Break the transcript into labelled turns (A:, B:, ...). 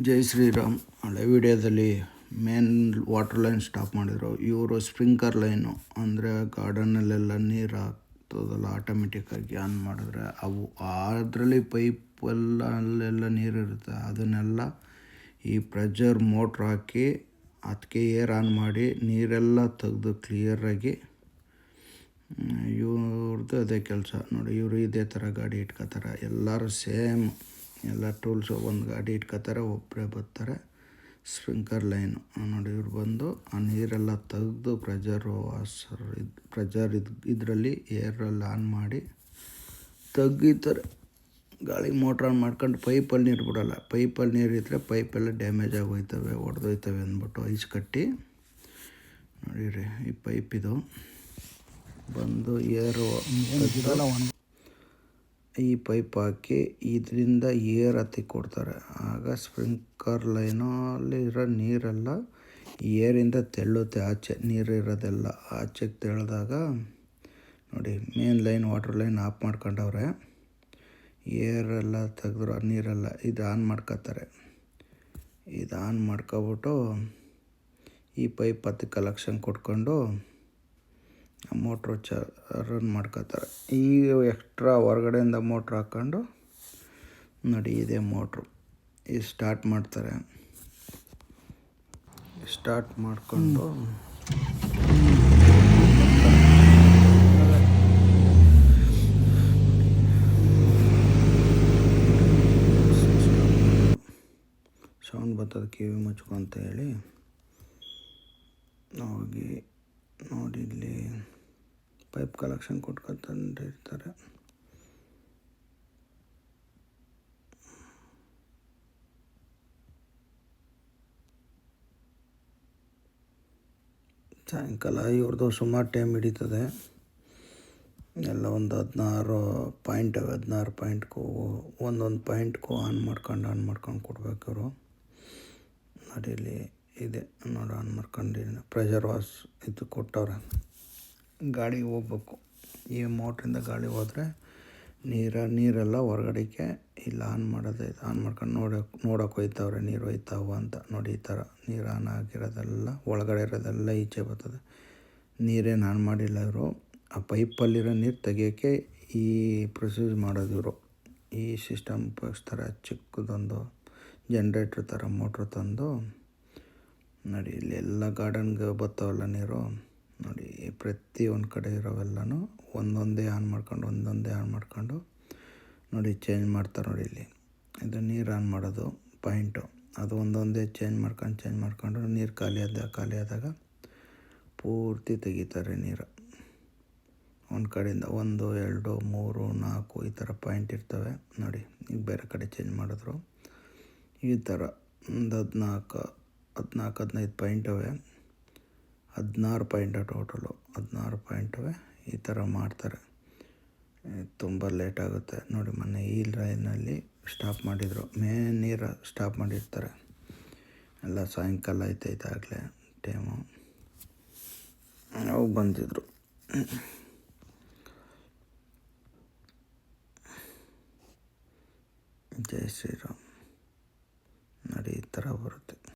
A: ಜೈ ಶ್ರೀರಾಮ್. ಹಳೆ ವಿಡಿಯೋದಲ್ಲಿ main water line stop ಮಾಡಿದರು. ಇವರು ಸ್ಪ್ರಿಂಕರ್ ಲೈನು ಅಂದರೆ ಗಾರ್ಡನ್ನಲ್ಲೆಲ್ಲ ನೀರು ಹಾಕ್ತದಲ್ಲ, ಆಟೋಮೆಟಿಕ್ಕಾಗಿ ಆನ್ ಮಾಡಿದ್ರೆ ಅವು ಅದರಲ್ಲಿ ಪೈಪಲ್ಲೆಲ್ಲ ನೀರಿರುತ್ತೆ, ಅದನ್ನೆಲ್ಲ ಈ ಪ್ರೆಷರ್ ಮೋಟ್ರ್ ಹಾಕಿ ಅದಕ್ಕೆ ಏರ್ ಆನ್ ಮಾಡಿ ನೀರೆಲ್ಲ ತೆಗೆದು ಕ್ಲಿಯರಾಗಿ ಇವ್ರದ್ದು ಅದೇ ಕೆಲಸ ನೋಡಿ. ಇವರು ಇದೇ ಥರ ಗಾಡಿ ಇಟ್ಕೋತಾರೆ, ಎಲ್ಲರೂ ಸೇಮ್ ಎಲ್ಲ ಟೂಲ್ಸು. ಒಂದು ಗಾಡಿ ಇಟ್ಕೋತಾರೆ, ಒಬ್ಬರೇ ಬರ್ತಾರೆ. ಸ್ಪ್ರಿಂಕರ್ ಲೈನು ನೋಡಿ, ಇವ್ರು ಬಂದು ಆ ನೀರೆಲ್ಲ ತೆಗೆದು ಪ್ರೆಷರ್ ಇದರಲ್ಲಿ ಏರಲ್ಲಿ ಆನ್ ಮಾಡಿ ತೆಗಿತಾರೆ. ಗಾಳಿ ಮೋಟ್ರ್ ಆನ್ ಮಾಡ್ಕೊಂಡು ಪೈಪಲ್ಲಿ ನೀರು ಬಿಡೋಲ್ಲ. ಪೈಪಲ್ಲಿ ನೀರಿದ್ದರೆ ಪೈಪೆಲ್ಲ ಡ್ಯಾಮೇಜ್ ಆಗೋಯ್ತವೆ, ಒಡೆದೋಯ್ತವೆ ಅಂದ್ಬಿಟ್ಟು ಐಸ್ ಕಟ್ಟಿ ನೋಡಿರಿ. ಈ ಪೈಪಿದು ಬಂದು ಏರು ಈ ಪೈಪ್ ಹಾಕಿ ಇದರಿಂದ ಏರ್ ಹತ್ತಿ ಕೊಡ್ತಾರೆ. ಆಗ ಸ್ಪ್ರಿಂಕರ್ ಲೈನಲ್ಲಿ ಇರೋ ನೀರೆಲ್ಲ ಏರಿಂದ ತೆಳ್ಳುತ್ತೆ, ಆಚೆ ನೀರಿರೋದೆಲ್ಲ ಆಚೆಗೆ ತೆಳೆದಾಗ ನೋಡಿ, main line water line off ಮಾಡ್ಕೊಂಡವ್ರೆ. ಏರೆಲ್ಲ ತೆಗೆದ್ರು, ನೀರೆಲ್ಲ ಇದು ಆನ್ ಮಾಡ್ಕೋತಾರೆ. ಇದು ಆನ್ ಮಾಡ್ಕೊಬಿಟ್ಟು ಈ ಪೈಪ್ ಹತ್ತಿ ಕಲೆಕ್ಷನ್ ಕೊಟ್ಕೊಂಡು ಮೋಟ್ರು ರನ್ ಮಾಡ್ಕೋತಾರೆ. ಈ ಎಕ್ಸ್ಟ್ರಾ ಹೊರಗಡೆಯಿಂದ ಮೋಟ್ರ್ ಹಾಕ್ಕೊಂಡು ನೋಡಿ, ಇದೇ ಮೋಟ್ರು ಈ ಸ್ಟಾರ್ಟ್ ಮಾಡ್ತಾರೆ. ಸ್ಟಾರ್ಟ್ ಮಾಡಿಕೊಂಡು ಸೌಂಡ್ ಬರ್ತದೆ, ಕಿವಿ ಮುಚ್ಕೊಂತ ಹೇಳಿ ಹೋಗಿ ನೋಡಿ. ಇಲ್ಲಿ ಪೈಪ್ ಕಲೆಕ್ಷನ್ ಕೊಟ್ಕೊತಿರ್ತಾರೆ. ಸಾಯಂಕಾಲ ಇವ್ರದ್ದು ಸುಮಾರು ಟೈಮ್ ಹಿಡಿತದೆ. ಎಲ್ಲ ಒಂದು 16 ಪಾಯಿಂಟ್ ಅವೆ. 16 ಪಾಯಿಂಟ್ಗೂ ಒಂದೊಂದು ಪಾಯಿಂಟ್ಗೂ ಆನ್ ಮಾಡ್ಕೊಂಡು ಕೊಡ್ಬೇಕು ಇವರು. ನೋಡಿ, ಇಲ್ಲಿ ಇದೆ ನೋಡಿ, ಆನ್ ಮಾಡ್ಕೊಂಡು ಪ್ರೆಷರ್ ವಾಸ್ ಇದು ಕೊಟ್ಟವ್ರೆ. ಗಾಳಿ ಹೋಗ್ಬೇಕು, ಈ ಮೋಟ್ರಿಂದ ಗಾಳಿ ಹೋದರೆ ನೀರೆಲ್ಲ ಹೊರಗಡೆಗೆ ಇಲ್ಲ ಆನ್ ಮಾಡೋದು. ಇದು ಆನ್ ಮಾಡ್ಕೊಂಡು ನೋಡೋಕೆ ಹೋಯ್ತವ್ರೆ, ನೀರು ಹೋಯ್ತಾವ ಅಂತ ನೋಡಿ. ಈ ಥರ ನೀರು ಆನ್ ಆಗಿರೋದೆಲ್ಲ ಒಳಗಡೆ ಇರೋದೆಲ್ಲ ಈಚೆ ಬರ್ತದೆ. ನೀರೇನು ಆನ್ ಮಾಡಿಲ್ಲ ಇವರು. ಆ ಪೈಪಲ್ಲಿರೋ ನೀರು ತೆಗಿಯೋಕ್ಕೆ ಈ ಪ್ರೊಸೀಜರ್ ಮಾಡೋದು ಇವರು. ಈ ಸಿಸ್ಟಮ್ ಉಪಯೋಗಿಸ್ತಾರೆ. ಚಿಕ್ಕದೊಂದು ಜನ್ರೇಟ್ರ್ ಥರ ಮೋಟ್ರ್ ತಂದು ನೋಡಿ, ಇಲ್ಲಿ ಎಲ್ಲ ಗಾರ್ಡನ್ಗೆ ಬರ್ತಾವಲ್ಲ ನೀರು ನೋಡಿ. ಪ್ರತಿ ಒಂದು ಕಡೆ ಇರೋವೆಲ್ಲನೂ ಒಂದೊಂದೇ ಆನ್ ಮಾಡ್ಕೊಂಡು ನೋಡಿ ಚೇಂಜ್ ಮಾಡ್ತಾರೆ. ನೋಡಿ, ಇಲ್ಲಿ ಇದು ನೀರು ಆನ್ ಮಾಡೋದು ಪಾಯಿಂಟು, ಅದು ಒಂದೊಂದೇ ಚೇಂಜ್ ಮಾಡ್ಕೊಂಡು ನೀರು ಖಾಲಿ ಆದಾಗ ಪೂರ್ತಿ ತೆಗಿತಾರೆ ನೀರು. ಒಂದು ಕಡೆಯಿಂದ 1, 2, 3, 4 ಈ ಥರ ಪಾಯಿಂಟ್ ಇರ್ತವೆ ನೋಡಿ. ಈಗ ಬೇರೆ ಕಡೆ ಚೇಂಜ್ ಮಾಡಿದ್ರು. ಈ ಥರ ಒಂದು 14-15 ಪಾಯಿಂಟ್ ಅವೆ. 16 ಪಾಯಿಂಟ್ ಟೋಟಲು, 16 ಪಾಯಿಂಟವೆ. ಈ ಥರ ಮಾಡ್ತಾರೆ. ತುಂಬ ಲೇಟ್ ಆಗುತ್ತೆ ನೋಡಿ. ಮೊನ್ನೆ ಈ ಲೈನಲ್ಲಿ ಸ್ಟಾಪ್ ಮಾಡಿದರು, ಮೇನ್ ನೀರು ಸ್ಟಾಪ್ ಮಾಡಿರ್ತಾರೆ. ಎಲ್ಲ ಸಾಯಂಕಾಲ ಆಯ್ತಾಗಲೇ ಟೈಮು. ಅವು ಬಂದಿದ್ರು. ಜೈ ಶ್ರೀರಾಮ್. ನೋಡಿ, ಈ ಥರ ಬರುತ್ತೆ.